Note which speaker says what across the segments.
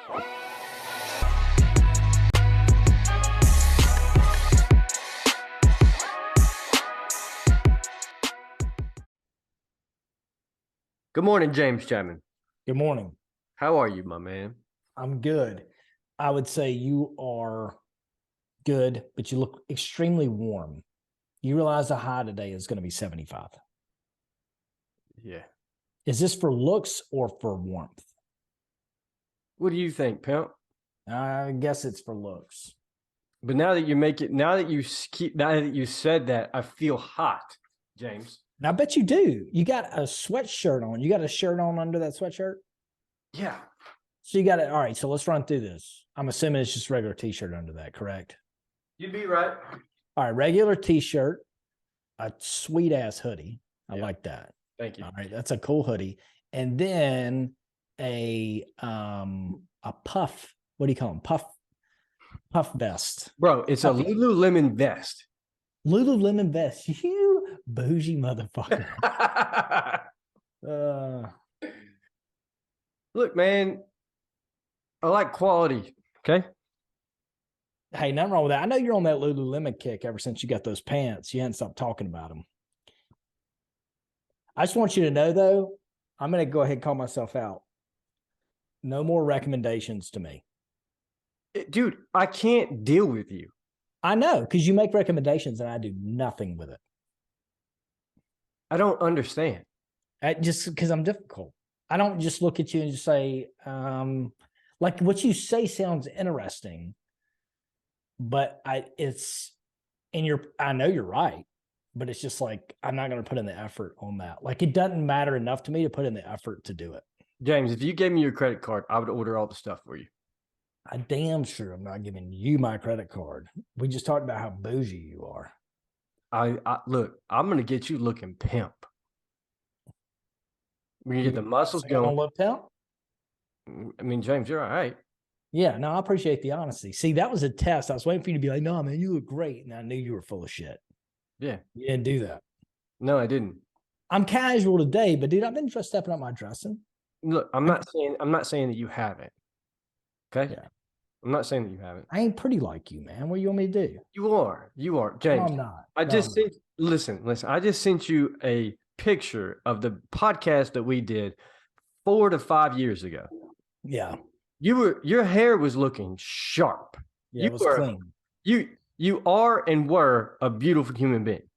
Speaker 1: Good morning, James Chapman.
Speaker 2: Good morning.
Speaker 1: How are you, my man?
Speaker 2: I'm good. I would say you are good, but you look extremely warm. You realize the high today is going to be 75.
Speaker 1: Yeah.
Speaker 2: Is this for looks or for warmth?
Speaker 1: What do you think, pimp?
Speaker 2: I guess it's for looks.
Speaker 1: But now that you said that, I feel hot, James.
Speaker 2: And I bet you do. You got a sweatshirt on. You got a shirt on under that sweatshirt?
Speaker 1: Yeah.
Speaker 2: So you got it. All right. So let's run through this. I'm assuming it's just regular t-shirt under that, correct?
Speaker 1: You'd be right.
Speaker 2: All right. Regular t-shirt, a sweet ass hoodie. I like that.
Speaker 1: Thank you.
Speaker 2: All right. That's a cool hoodie. And then a puff. What do you call them? Puff vest.
Speaker 1: Bro, it's Puffy. A Lululemon vest.
Speaker 2: Lululemon vest. You bougie motherfucker.
Speaker 1: Look, man, I like quality, okay?
Speaker 2: Hey, nothing wrong with that. I know you're on that Lululemon kick ever since you got those pants. You hadn't stopped talking about them. I just want you to know, though, I'm going to go ahead and call myself out. No more recommendations to me.
Speaker 1: Dude, I can't deal with you.
Speaker 2: I know, because you make recommendations and I do nothing with it.
Speaker 1: I don't understand.
Speaker 2: Just because I'm difficult. I don't just look at you and just say, like what you say sounds interesting, but I know you're right, but it's just like, I'm not going to put in the effort on that. Like it doesn't matter enough to me to put in the effort to do it.
Speaker 1: James, if you gave me your credit card, I would order all the stuff for you.
Speaker 2: I damn sure I'm not giving you my credit card. We just talked about how bougie you are.
Speaker 1: I look, I'm going to get you looking pimp. We're going to get the muscles going.
Speaker 2: Don't look pimp?
Speaker 1: I mean, James, you're all right.
Speaker 2: Yeah, no, I appreciate the honesty. See, that was a test. I was waiting for you to be like, no, man, you look great. And I knew you were full of shit.
Speaker 1: Yeah.
Speaker 2: You didn't do that.
Speaker 1: No, I didn't.
Speaker 2: I'm casual today, but dude, I've been just stepping up my dressing.
Speaker 1: Look, I'm not saying that you haven't. Okay?
Speaker 2: Yeah.
Speaker 1: I'm not saying that you haven't.
Speaker 2: I ain't pretty like you, man. What do you want me to do?
Speaker 1: You are. James.
Speaker 2: No, I'm not.
Speaker 1: Listen. I just sent you a picture of the podcast that we did 4 to 5 years ago.
Speaker 2: Yeah.
Speaker 1: Your hair was looking sharp.
Speaker 2: Yeah, it was clean.
Speaker 1: You are and were a beautiful human being.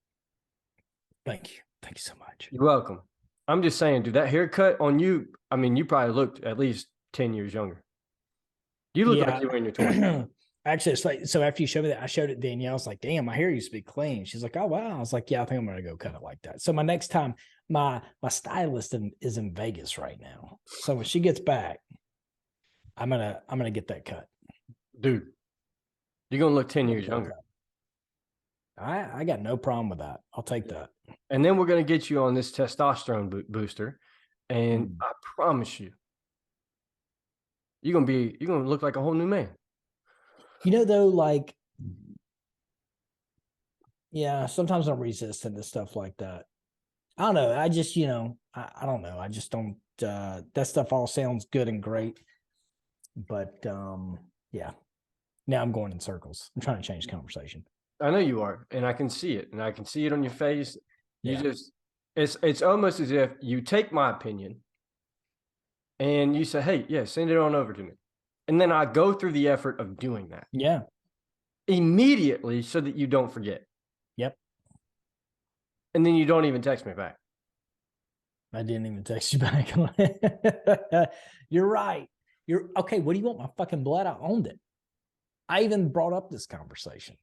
Speaker 2: Thank you. Thank you so much.
Speaker 1: You're welcome. I'm just saying, dude, that haircut on you, I mean, you probably looked at least 10 years younger. You look like you were in your 20s.
Speaker 2: Actually, it's like, so after you showed me that, I showed it Danielle. I was like, damn, my hair used to be clean. She's like, oh, wow. I was like, yeah, I think I'm going to go cut it like that. So my next time, my stylist is in Vegas right now. So when she gets back, I'm going to get that cut.
Speaker 1: Dude, you're going to look 10 years younger.
Speaker 2: I got no problem with that. I'll take that.
Speaker 1: And then we're going to get you on this testosterone booster. And I promise you, you're going to look like a whole new man.
Speaker 2: You know, though, like, yeah, sometimes I'm resistant to stuff like that. I don't know. I just, I don't know. I just don't, that stuff all sounds good and great. But, yeah, now I'm going in circles. I'm trying to change the conversation.
Speaker 1: I know you are. And I can see it. And I can see it on your face. It's almost as if you take my opinion and you say, hey, yeah, send it on over to me. And then I go through the effort of doing that.
Speaker 2: Yeah.
Speaker 1: Immediately so that you don't forget.
Speaker 2: Yep.
Speaker 1: And then you don't even text me back.
Speaker 2: I didn't even text you back. You're right. You're okay. What do you want? My fucking blood? I owned it. I even brought up this conversation.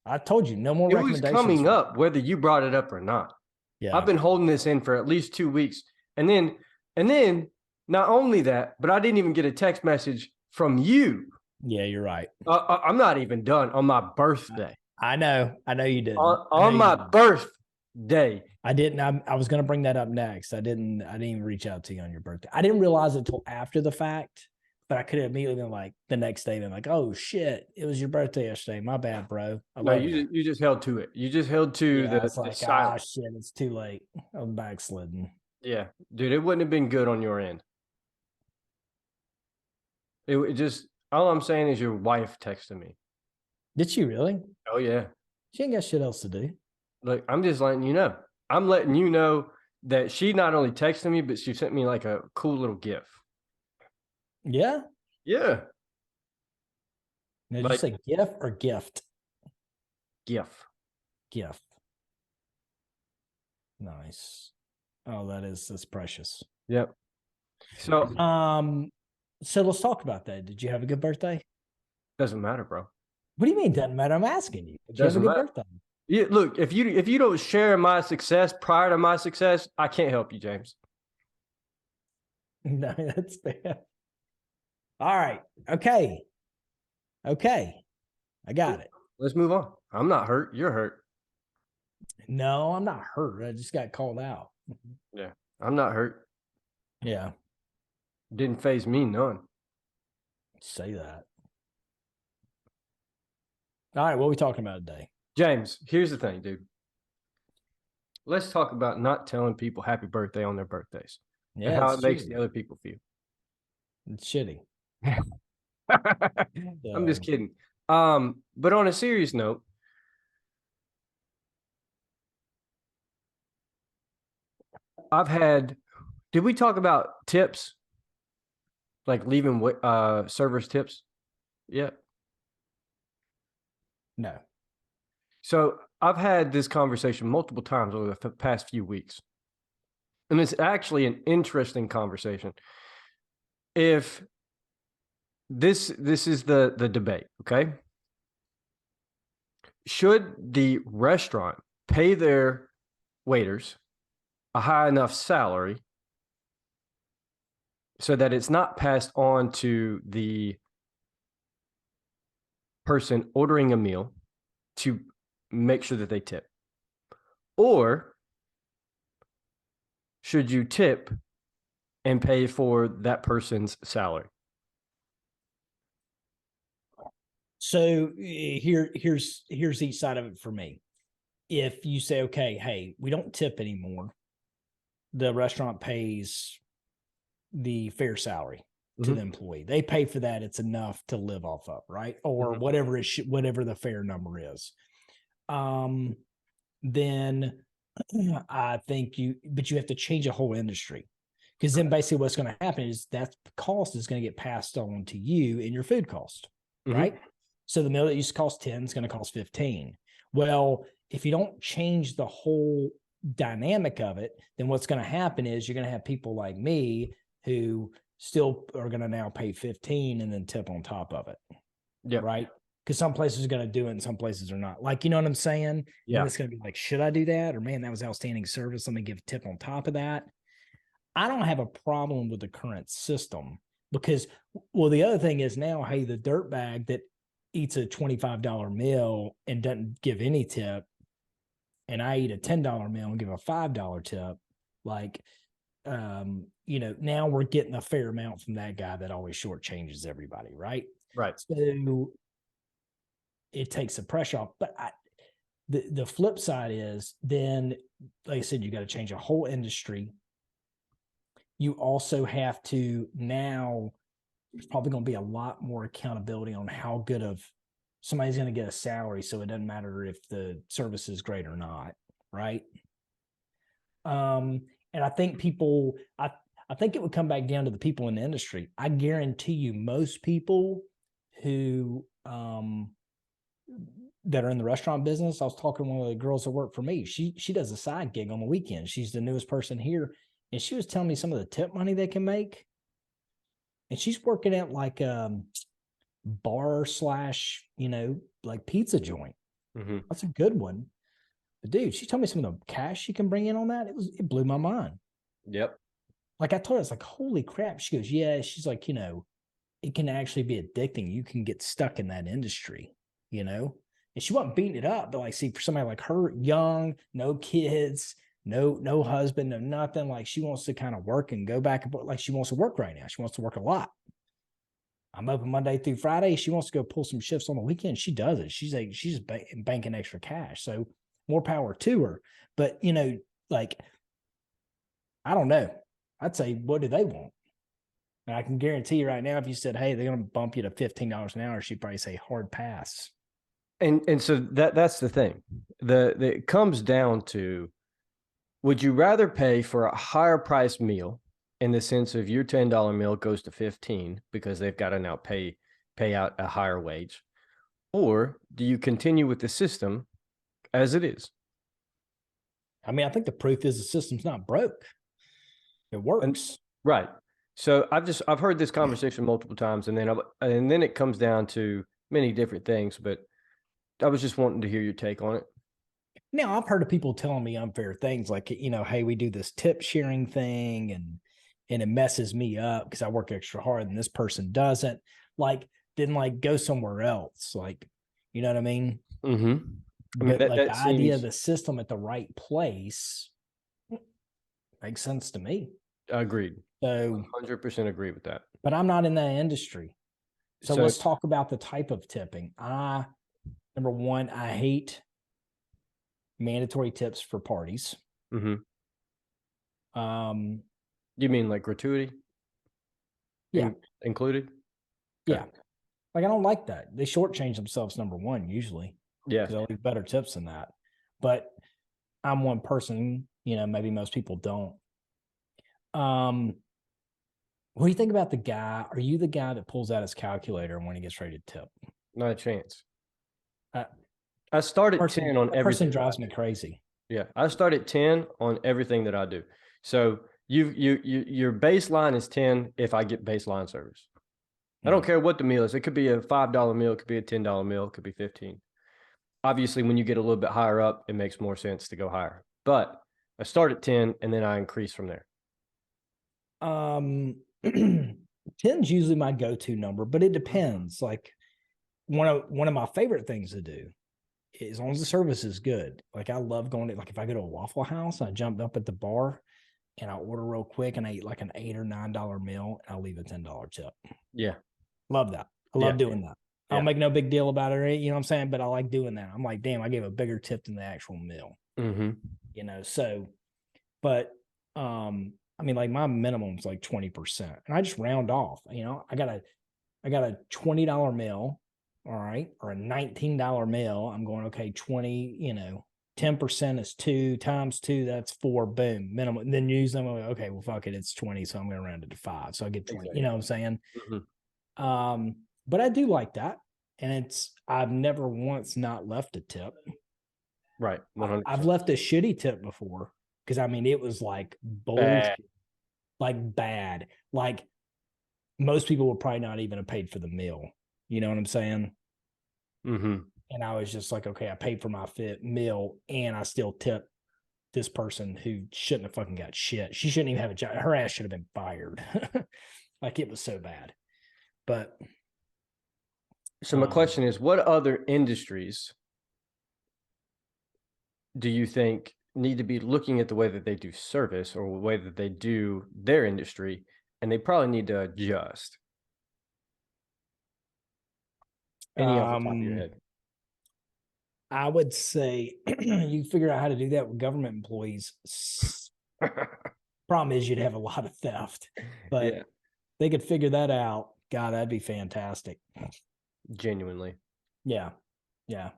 Speaker 2: I told you no more recommendations.
Speaker 1: It was coming up whether you brought it up or not.
Speaker 2: Yeah.
Speaker 1: I've been holding this in for at least 2 weeks. And then not only that, but I didn't even get a text message from you.
Speaker 2: Yeah, you're right.
Speaker 1: I'm not even done on my birthday.
Speaker 2: I know you didn't.
Speaker 1: On my birthday.
Speaker 2: I didn't. I was going to bring that up next. I didn't even reach out to you on your birthday. I didn't realize it until after the fact, but I could have immediately been like the next day, been like, "Oh shit, it was your birthday yesterday. My bad, bro."
Speaker 1: No, you just held to it. You just held to the silence.
Speaker 2: Shit, it's too late. I'm backsliding.
Speaker 1: Yeah, dude, it wouldn't have been good on your end. It just all I'm saying is your wife texted me.
Speaker 2: Did she really?
Speaker 1: Oh yeah.
Speaker 2: She ain't got shit else to do.
Speaker 1: Look, I'm just letting you know. I'm letting you know that she not only texted me, but she sent me like a cool little GIF.
Speaker 2: Yeah.
Speaker 1: Yeah.
Speaker 2: Now, did you
Speaker 1: Like
Speaker 2: say GIF or gift?
Speaker 1: GIF.
Speaker 2: GIF. Nice. Oh, that's precious.
Speaker 1: Yep. So
Speaker 2: So let's talk about that. Did you have a good birthday?
Speaker 1: doesn't matter, bro.
Speaker 2: What do you mean doesn't matter? I'm asking you.
Speaker 1: It
Speaker 2: Did you have a
Speaker 1: doesn't
Speaker 2: good
Speaker 1: matter.
Speaker 2: birthday?
Speaker 1: Yeah, look, if you don't share my success prior to my success, I can't help you, James.
Speaker 2: No, that's fair. All right. Okay. Okay. I got it.
Speaker 1: Let's move on. I'm not hurt. You're hurt.
Speaker 2: No, I'm not hurt. I just got called out.
Speaker 1: Yeah. I'm not hurt.
Speaker 2: Yeah.
Speaker 1: Didn't phase me none.
Speaker 2: Say that. All right. What are we talking about today?
Speaker 1: James, here's the thing, dude. Let's talk about not telling people happy birthday on their birthdays and
Speaker 2: Yeah,
Speaker 1: how
Speaker 2: it's
Speaker 1: it makes
Speaker 2: shitty.
Speaker 1: the other people feel.
Speaker 2: It's shitty.
Speaker 1: I'm just kidding. But on a serious note, did we talk about tips? Like leaving servers tips? Yeah.
Speaker 2: No.
Speaker 1: So I've had this conversation multiple times over the past few weeks. And it's actually an interesting conversation. If this is the debate, okay? Should the restaurant pay their waiters a high enough salary so that it's not passed on to the person ordering a meal to make sure that they tip? Or should you tip and pay for that person's salary?
Speaker 2: So here's each side of it for me. If you say, okay, hey, we don't tip anymore, the restaurant pays the fair salary to the employee. They pay for that. It's enough to live off of, right? Or whatever whatever the fair number is. Then I think you have to change a whole industry, because then basically what's going to happen is that cost is going to get passed on to you in your food cost, right? So the meal that used to cost 10 is going to cost 15. Well, if you don't change the whole dynamic of it, then what's going to happen is you're going to have people like me who still are going to now pay 15 and then tip on top of it.
Speaker 1: Yeah.
Speaker 2: Right. Because some places are going to do it and some places are not. Like, you know what I'm saying?
Speaker 1: Yeah.
Speaker 2: And it's going to be like, should I do that? Or, man, that was outstanding service. Let me give a tip on top of that. I don't have a problem with the current system because, well, the other thing is now, hey, the dirtbag that eats a $25 meal and doesn't give any tip, and I eat a $10 meal and give a $5 tip, like, you know, now we're getting a fair amount from that guy that always shortchanges everybody, right?
Speaker 1: Right.
Speaker 2: So it takes the pressure off. But the flip side is then, like I said, you got to change a whole industry. You also have to now, there's probably going to be a lot more accountability on how good of somebody's going to get a salary. So it doesn't matter if the service is great or not. Right. And I think I think it would come back down to the people in the industry. I guarantee you most people who, that are in the restaurant business. I was talking to one of the girls that work for me. She does a side gig on the weekend. She's the newest person here. And she was telling me some of the tip money they can make. And she's working at like bar / you know, like pizza joint. That's a good one. But dude, she told me some of the cash she can bring in on that. It blew my mind.
Speaker 1: Yep.
Speaker 2: Like I told her, it's like, holy crap. She goes, yeah. She's like, you know, it can actually be addicting. You can get stuck in that industry, you know? And she wasn't beating it up, but like, see, for somebody like her, young, no kids, no husband, no nothing. Like she wants to kind of work and go back and like she wants to work right now. She wants to work a lot. I'm open Monday through Friday. She wants to go pull some shifts on the weekend. She does it. She's like, she's banking extra cash. So more power to her. But, you know, like, I don't know. I'd say, what do they want? And I can guarantee you right now, if you said, hey, they're going to bump you to $15 an hour, she'd probably say hard pass.
Speaker 1: And so that's the thing. It comes down to, would you rather pay for a higher price meal in the sense of your $10 meal goes to 15 because they've got to now pay out a higher wage, or do you continue with the system as it is?
Speaker 2: I mean, I think the proof is the system's not broke. It works.
Speaker 1: Right. So I've heard this conversation multiple times, and then it comes down to many different things, but I was just wanting to hear your take on it.
Speaker 2: Now, I've heard of people telling me unfair things like, hey, we do this tip sharing thing and it messes me up because I work extra hard and this person doesn't. Like, then like go somewhere else. Like, you know what I mean?
Speaker 1: Mm-hmm. I mean,
Speaker 2: But like
Speaker 1: that
Speaker 2: the idea of
Speaker 1: seems
Speaker 2: the system at the right place makes sense to me.
Speaker 1: agreed.
Speaker 2: So,
Speaker 1: 100% agree with that.
Speaker 2: but I'm not in that industry. So
Speaker 1: So,
Speaker 2: let's talk about the type of tipping. Number one, I hate mandatory tips for parties.
Speaker 1: mm-hmm.
Speaker 2: Um,
Speaker 1: You mean like gratuity
Speaker 2: yeah,
Speaker 1: included?
Speaker 2: yeah. Like I don't like that. They shortchange themselves, number one, usually.
Speaker 1: Yeah.
Speaker 2: Because they'll leave better tips than that. But I'm one person, maybe most people don't. What do you think about the guy? Are you the guy that pulls out his calculator when he gets ready to tip?
Speaker 1: Not a chance.
Speaker 2: Uh,
Speaker 1: I start at 10 on
Speaker 2: that
Speaker 1: everything.
Speaker 2: person drives me crazy.
Speaker 1: Yeah, I start at 10 on everything that I do. So your baseline is 10 if I get baseline service. I don't care what the meal is. It could be a $5 meal, it could be a $10 meal, it could be 15. Obviously, when you get a little bit higher up, it makes more sense to go higher. But I start at 10 and then I increase from there.
Speaker 2: 10 is usually my go-to number, but it depends. Like one of my favorite things to do, as long as the service is good. Like I love going to, like if I go to a Waffle House, I jump up at the bar and I order real quick and I eat like an $8 or $9 meal and I'll leave a $10 tip.
Speaker 1: Yeah.
Speaker 2: Love that. I love doing that. I don't make no big deal about it, you know what I'm saying? But I like doing that. I'm like, damn, I gave a bigger tip than the actual meal.
Speaker 1: Mm-hmm.
Speaker 2: So, but I mean, like my minimum is like 20%. And I just round off. I got a $20 meal, all right, or a $19 meal. I'm going, okay, 20, 10% is 2 times 2, that's 4, boom, minimum. And then use them, okay, well, fuck it, it's 20, so I'm going to round it to 5. So I get 20, exactly. You know what I'm saying? Mm-hmm. But I do like that. And I've never once not left a tip.
Speaker 1: Right. 100%.
Speaker 2: I've left a shitty tip before because I mean, it was like bullshit, like bad. Like most people would probably not even have paid for the meal. You know what I'm saying?
Speaker 1: Mm-hmm.
Speaker 2: And I was just like, okay, I paid for my meal and I still tip this person who shouldn't have fucking got shit. She shouldn't even have a job. Her ass should have been fired. Like it was so bad. But
Speaker 1: so my question is, what other industries do you think need to be looking at the way that they do service or the way that they do their industry, and they probably need to adjust? Any off the top of your head?
Speaker 2: I would say you figure out how to do that with government employees. Problem is you'd have a lot of theft, but they could figure that out. God, that'd be fantastic.
Speaker 1: Genuinely.
Speaker 2: Yeah. Yeah.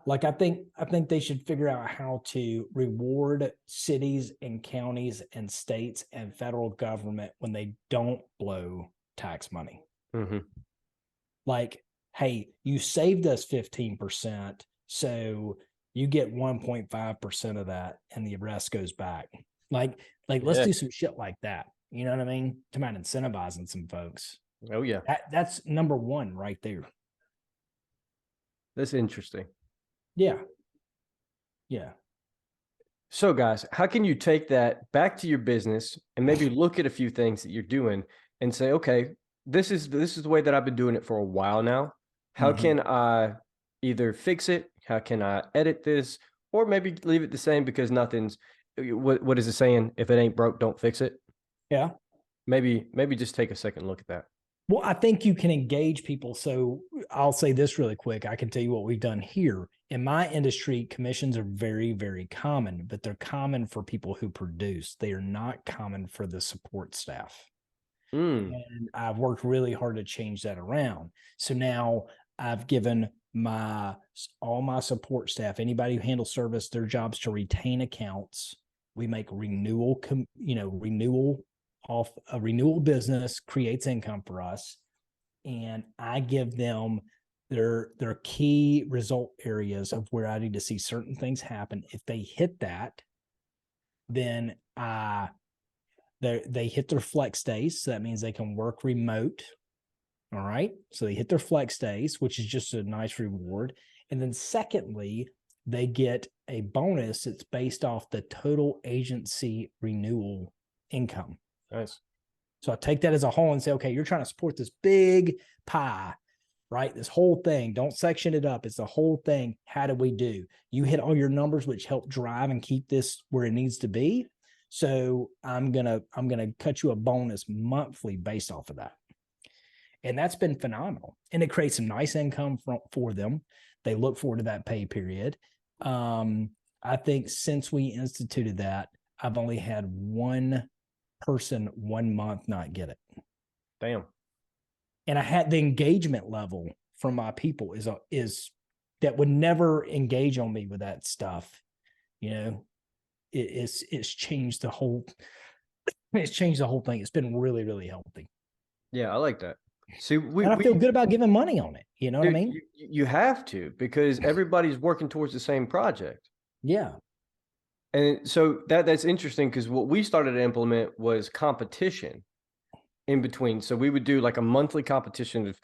Speaker 2: Like I think they should figure out how to reward cities and counties and states and federal government when they don't blow tax money.
Speaker 1: Mm-hmm.
Speaker 2: Like, hey, you saved us 15%, so you get 1.5% of that, and the rest goes back. Like let's do some shit like that. You know what I mean? Come out incentivizing some folks.
Speaker 1: Oh yeah,
Speaker 2: that's number one right there.
Speaker 1: That's interesting.
Speaker 2: Yeah. Yeah.
Speaker 1: So guys, how can you take that back to your business and maybe look at a few things that you're doing and say, okay, this is the way that I've been doing it for a while now. How can I either fix it? How can I edit this? Or maybe leave it the same because nothing's, what is it saying? If it ain't broke, don't fix it.
Speaker 2: Yeah.
Speaker 1: Maybe just take a second look at that.
Speaker 2: Well, I think you can engage people. So I'll say this really quick. I can tell you what we've done here. In my industry, commissions are very, very common, but they're common for people who produce. They are not common for the support staff. And I've worked really hard to change that around. So now I've given all my support staff, anybody who handles service, their jobs to retain accounts. We make renewal off a renewal business creates income for us. And I give them their key result areas of where I need to see certain things happen. If they hit that, then they hit their flex days. So that means they can work remote. All right. So they hit their flex days, which is just a nice reward. And then secondly, they get a bonus that's based off the total agency renewal income.
Speaker 1: Nice.
Speaker 2: So I take that as a whole and say, okay, you're trying to support this big pie, right? This whole thing. Don't section it up. It's the whole thing. How do we do? You hit all your numbers, which help drive and keep this where it needs to be. So I'm gonna cut you a bonus monthly based off of that. And that's been phenomenal. And it creates some nice income for them. They look forward to that pay period. I think since we instituted that, I've only had one person 1 month not get it.
Speaker 1: Damn.
Speaker 2: And I had the engagement level from my people is that would never engage on me with that stuff. You know, it's changed the whole thing. It's been really, really healthy.
Speaker 1: Yeah, I like that. See,
Speaker 2: and I feel good about giving money on it. You know what I mean?
Speaker 1: You have to, because everybody's working towards the same project.
Speaker 2: Yeah.
Speaker 1: And so that's interesting, because what we started to implement was competition in between. So we would do like a monthly competition of,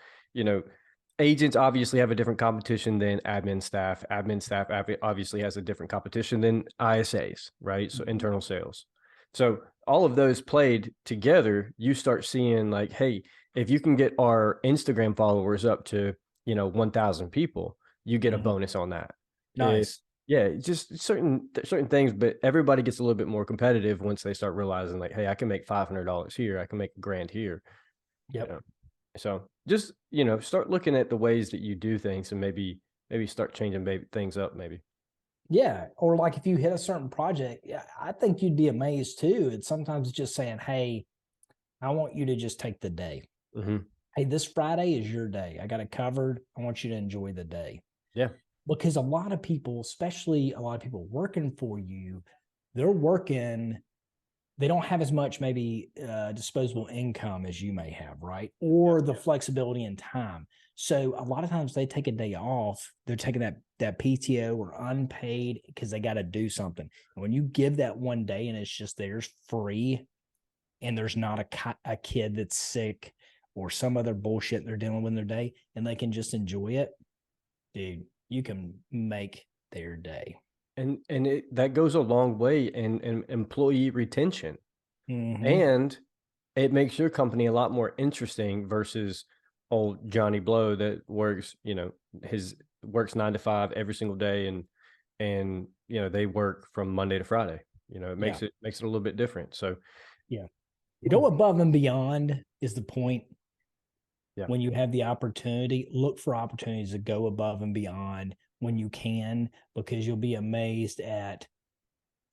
Speaker 1: agents obviously have a different competition than admin staff. Admin staff obviously has a different competition than ISAs, right? So internal sales. So all of those played together, you start seeing like, hey, if you can get our Instagram followers up to, 1,000 people, you get a bonus on that.
Speaker 2: Nice.
Speaker 1: Just certain things, but everybody gets a little bit more competitive once they start realizing like, hey, I can make $500 here. I can make $1,000 here.
Speaker 2: Yep.
Speaker 1: So just, start looking at the ways that you do things, and maybe start changing things up maybe.
Speaker 2: Yeah. Or like if you hit a certain project, I think you'd be amazed too. It's sometimes just saying, hey, I want you to just take the day.
Speaker 1: Mm-hmm.
Speaker 2: Hey, this Friday is your day. I got it covered. I want you to enjoy the day.
Speaker 1: Yeah.
Speaker 2: Because a lot of people, especially a lot of people working for you, they're working, they don't have as much maybe disposable income as you may have, right? Or the flexibility in time. So a lot of times they take a day off. They're taking that PTO or unpaid because they got to do something. And when you give that one day and it's just theirs free, and there's not a kid that's sick or some other bullshit they're dealing with in their day, and they can just enjoy it, dude, you can make their day.
Speaker 1: And that goes a long way in employee retention. Mm-hmm. And it makes your company a lot more interesting versus old Johnny Blow that works, works 9 to 5 every single day, and they work from Monday to Friday. It makes it a little bit different. So
Speaker 2: yeah. Go above and beyond is the point.
Speaker 1: Yeah.
Speaker 2: When you have the opportunity, look for opportunities to go above and beyond when you can, because you'll be amazed at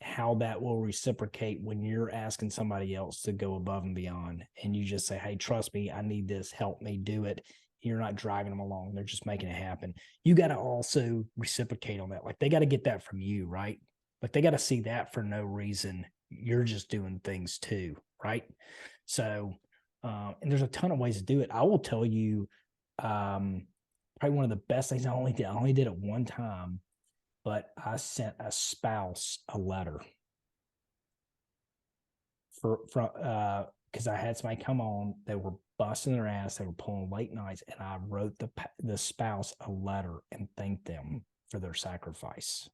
Speaker 2: how that will reciprocate when you're asking somebody else to go above and beyond. And you just say, hey, trust me, I need this, help me do it. You're not dragging them along. They're just making it happen. You got to also reciprocate on that. Like they got to get that from you, right? Like they got to see that for no reason. You're just doing things too, right? So, and there's a ton of ways to do it. I will tell you, probably one of the best things I only did it one time, but I sent a spouse a letter because I had somebody come on. They were busting their ass. They were pulling late nights, and I wrote the spouse a letter and thanked them for their sacrifice.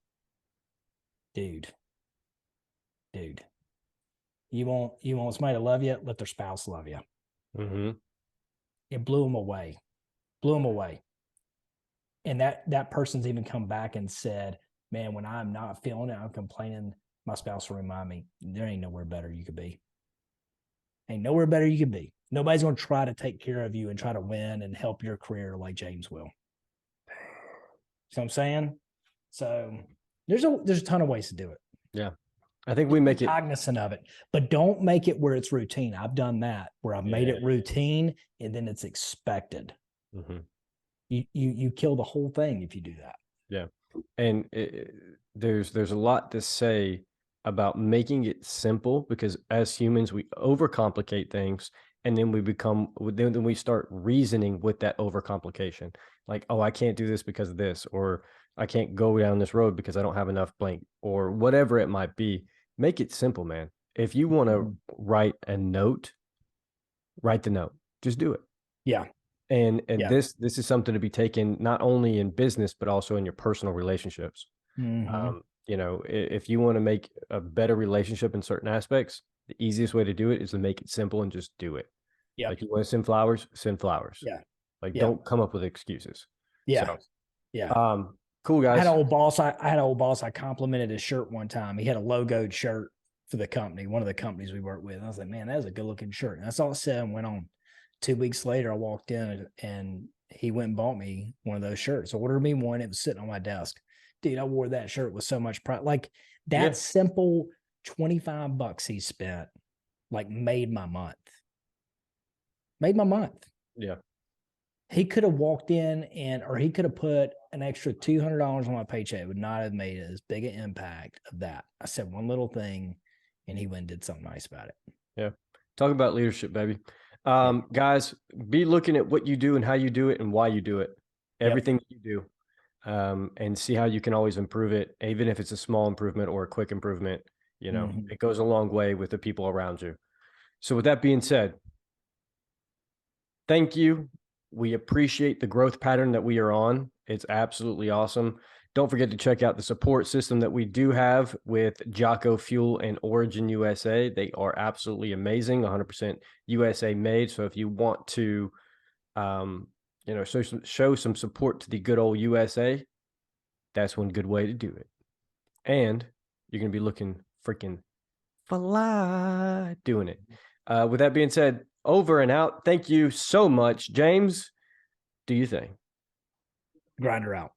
Speaker 2: Dude, you want somebody to love you? Let their spouse love you.
Speaker 1: Mm-hmm.
Speaker 2: It blew them away. And that person's even come back and said, man, when I'm not feeling it, I'm complaining, my spouse will remind me, there ain't nowhere better you could be. Nobody's going to try to take care of you and try to win and help your career like James will. So I'm saying, so there's a ton of ways to do it.
Speaker 1: Yeah, I think we make it
Speaker 2: cognizant of it, but don't make it where it's routine. I've done that where I've made it routine and then it's expected.
Speaker 1: Mm-hmm.
Speaker 2: You kill the whole thing if you do that.
Speaker 1: Yeah. And there's a lot to say about making it simple, because as humans, we overcomplicate things, and then then we start reasoning with that overcomplication. Like, oh, I can't do this because of this, or I can't go down this road because I don't have enough blank, or whatever it might be. Make it simple, man. If you want to write a note, write the note. Just do it.
Speaker 2: Yeah.
Speaker 1: And this is something to be taken not only in business, but also in your personal relationships.
Speaker 2: Mm-hmm.
Speaker 1: You know, if you want to make a better relationship in certain aspects, the easiest way to do it is to make it simple and just do it.
Speaker 2: Yeah.
Speaker 1: Like, you want to send flowers, send flowers.
Speaker 2: Yeah.
Speaker 1: Like, don't come up with excuses.
Speaker 2: Yeah.
Speaker 1: So,
Speaker 2: yeah.
Speaker 1: Cool, guys.
Speaker 2: I had an old boss. I had an old boss. I complimented his shirt one time. He had a logoed shirt for the company, one of the companies we work with. And I was like, man, that's a good looking shirt. And that's all it said and went on. 2 weeks later, I walked in and he went and bought me one of those shirts. I ordered me one. It was sitting on my desk. Dude, I wore that shirt with so much pride. Like that simple $25 he spent, like made my month. Made my month.
Speaker 1: Yeah.
Speaker 2: He could have walked in or he could have put an extra $200 on my paycheck. It would not have made as big an impact of that. I said one little thing and he went and did something nice about it.
Speaker 1: Yeah. Talk about leadership, baby. Guys, be looking at what you do and how you do it and why you do it. Everything you do. And see how you can always improve it, even if it's a small improvement or a quick improvement. You know, it goes a long way with the people around you. So with that being said, thank you. We appreciate the growth pattern that we are on. It's absolutely awesome. Don't forget to check out the support system that we do have with Jocko Fuel and Origin USA. They are absolutely amazing, 100% USA made. So if you want to, you know, show some support to the good old USA, that's one good way to do it. And you're going to be looking freaking fly doing it. With that being said, over and out. Thank you so much. James, do you think?
Speaker 2: Grinder out.